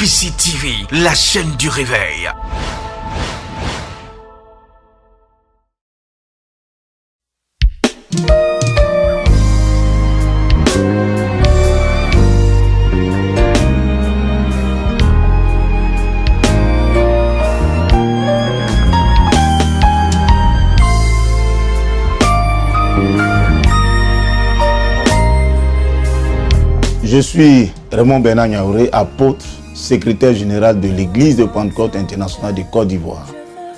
APC TV, la chaîne du réveil. Je suis Raymond Bernard Niaouré, apôtre, secrétaire général de l'Église de Pentecôte internationale de Côte d'Ivoire.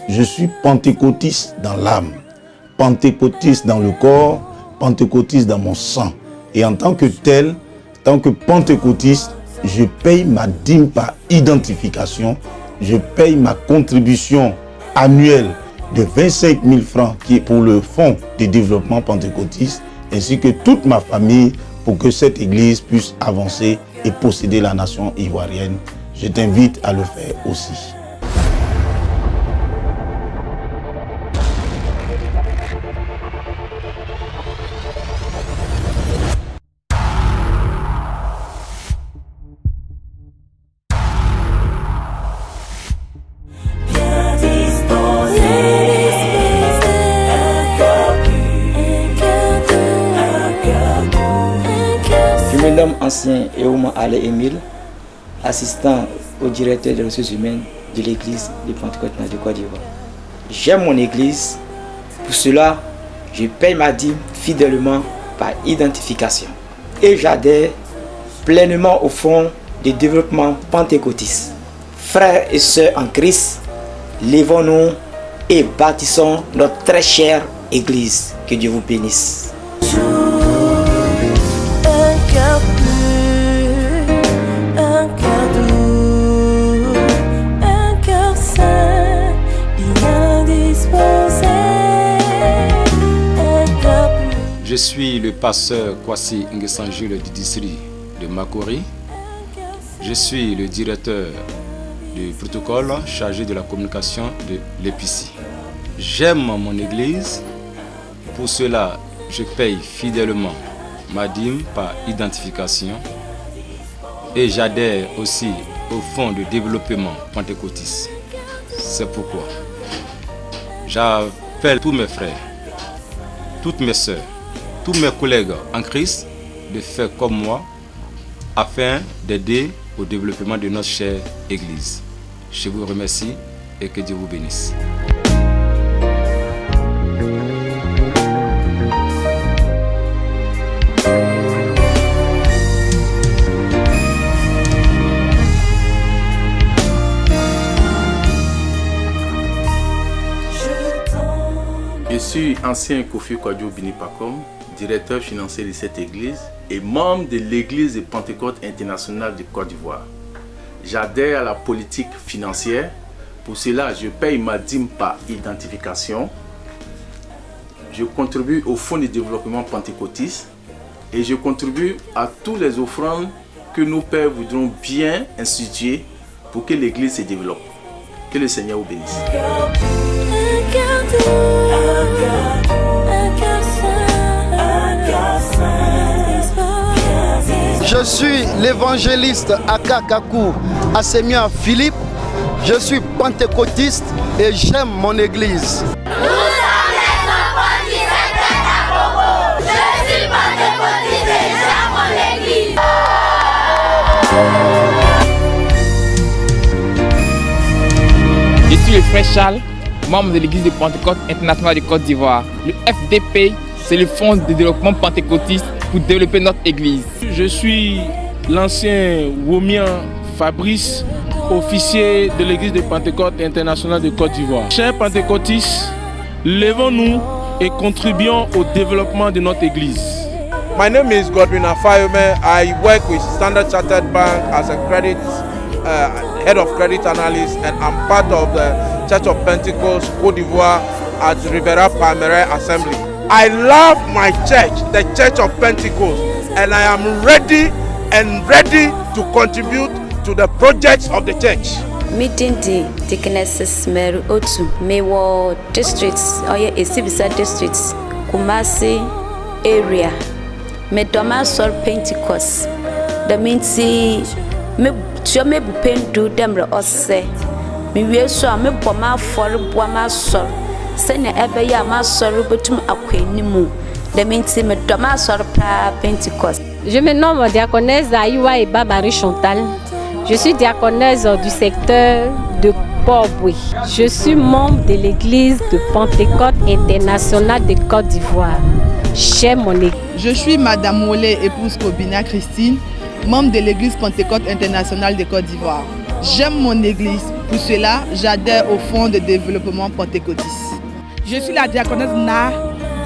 Je suis pentecôtiste dans l'âme, pentecôtiste dans le corps, pentecôtiste dans mon sang. Et en tant que tel, en tant que pentecôtiste, je paye ma dîme par identification, je paye ma contribution annuelle de 25 000 francs qui est pour le fonds de développement pentecôtiste, ainsi que toute ma famille, pour que cette église puisse avancer et posséder la nation ivoirienne. Je t'invite à le faire aussi. Je me nomme ancien Eouma Ale Emile, assistant au directeur des ressources humaines de l'église de Pentecôte de Côte d'Ivoire. J'aime mon église, pour cela je paye ma dîme fidèlement par identification. Et j'adhère pleinement au fonds de développement pentecôtiste. Frères et sœurs en Christ, lèvons-nous et bâtissons notre très chère église. Que Dieu vous bénisse. Je suis le pasteur Kwasi Nguessan-Jules du district de Makori. Je suis le directeur du protocole chargé de la communication de l'EPICI. J'aime mon église, pour cela je paye fidèlement ma dîme par identification et j'adhère aussi au fonds de développement pentecôtiste. C'est pourquoi j'appelle tous mes frères, toutes mes sœurs, tous mes collègues en Christ de faire comme moi afin d'aider au développement de notre chère Église. Je vous remercie et que Dieu vous bénisse. Je suis ancien Kofi Kwadjo Binipakom, directeur financier de cette église et membre de l'église de Pentecôte internationale de Côte d'Ivoire. J'adhère à la politique financière. Pour cela, je paye ma dîme par identification. Je contribue au fonds de développement pentecôtiste et je contribue à tous les offrandes que nos pères voudront bien instituer pour que l'église se développe. Que le Seigneur vous bénisse. Je suis l'évangéliste Aka Kakou Assemia Philippe. Je suis pentecôtiste et j'aime mon église. Nous sommes les enfants du secteur d'Agogo. Je suis pentecôtiste et j'aime mon église. Je suis le frère Charles, membre de l'église de Pentecôte internationale de Côte d'Ivoire. Le FDP, c'est le fonds de développement pentecôtiste pour développer notre église. Je suis l'ancien Womian Fabrice, officier de l'église de Pentecôte internationale de Côte d'Ivoire. Chers pentecôtistes, lèvons-nous et contribuons au développement de notre église. My name is Godwin Afayome. I work with Standard Chartered Bank as a head of credit analyst, and I'm part of the Church of Pentecost Côte d'Ivoire at Rivera Palmeraie Assembly. I love my church, the Church of Pentecost, and I am ready to contribute to the projects of the church. Midindi, Dickiness, Mary Otu, Mewo districts, or Esibisa districts, Kumasi area, Medoma Sol Pentecost. The Minty, me pendu demre ose. Me we so me boma for boama sol. Send ever ya ma sorrow betum aquenimu. The Minty Medoma Sol Pentecost. Je me nomme diaconesse Aïwa et Babari Chantal. Je suis diaconesse du secteur de Port-Boué. Je suis membre de l'église de Pentecôte internationale de Côte d'Ivoire. J'aime mon église. Je suis Madame Mollet, épouse Kobina Christine, membre de l'église Pentecôte internationale de Côte d'Ivoire. J'aime mon église. Pour cela, j'adhère au Fonds de développement pentecôtiste. Je suis la diaconesse Na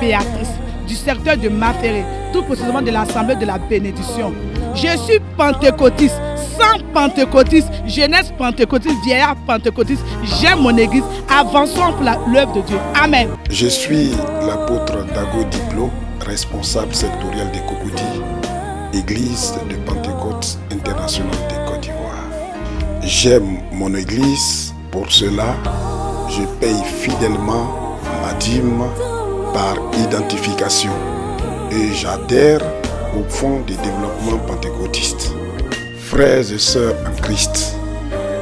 Béatrice du secteur de Maféré, tout précisément de l'Assemblée de la bénédiction. Je suis pentecôtiste, sans pentecôtiste, jeunesse pentecôtiste, vieillard pentecôtiste. J'aime mon église. Avançons pour l'œuvre de Dieu. Amen. Je suis l'apôtre Dago Diplo, responsable sectoriel de Cocody, église de Pentecôte internationale de Côte d'Ivoire. J'aime mon église, pour cela, je paye fidèlement ma dîme par identification et j'adhère au Fonds de développement pentecôtiste. Frères et sœurs en Christ,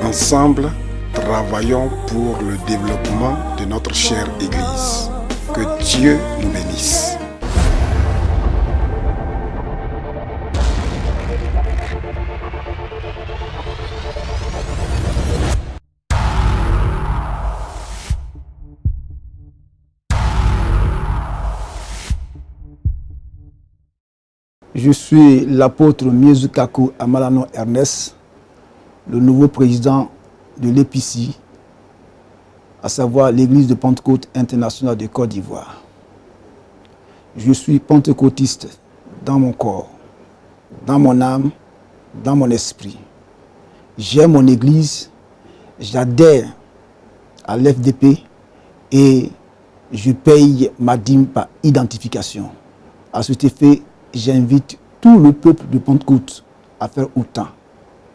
ensemble, travaillons pour le développement de notre chère Église. Que Dieu nous bénisse. Je suis l'apôtre Miezukaku Amalano Ernest, le nouveau président de l'EPICI, à savoir l'Église de Pentecôte internationale de Côte d'Ivoire. Je suis pentecôtiste dans mon corps, dans mon âme, dans mon esprit. J'aime mon Église, j'adhère à l'FDP et je paye ma dîme par identification. À cet effet, j'invite tout le peuple de Pentecôte à faire autant.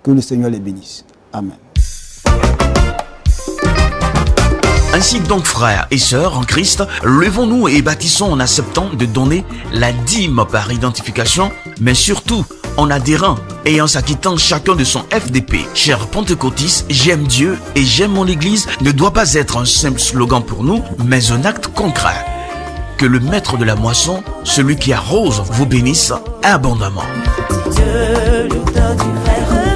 Que le Seigneur les bénisse. Amen. Ainsi donc, frères et sœurs en Christ, levons-nous et bâtissons en acceptant de donner la dîme par identification, mais surtout en adhérant et en s'acquittant chacun de son FDP. Chers pentecôtistes, j'aime Dieu et j'aime mon Église ne doit pas être un simple slogan pour nous, mais un acte concret. Que le maître de la moisson, celui qui arrose, vous bénisse abondamment. Dieu, l'auteur du vrai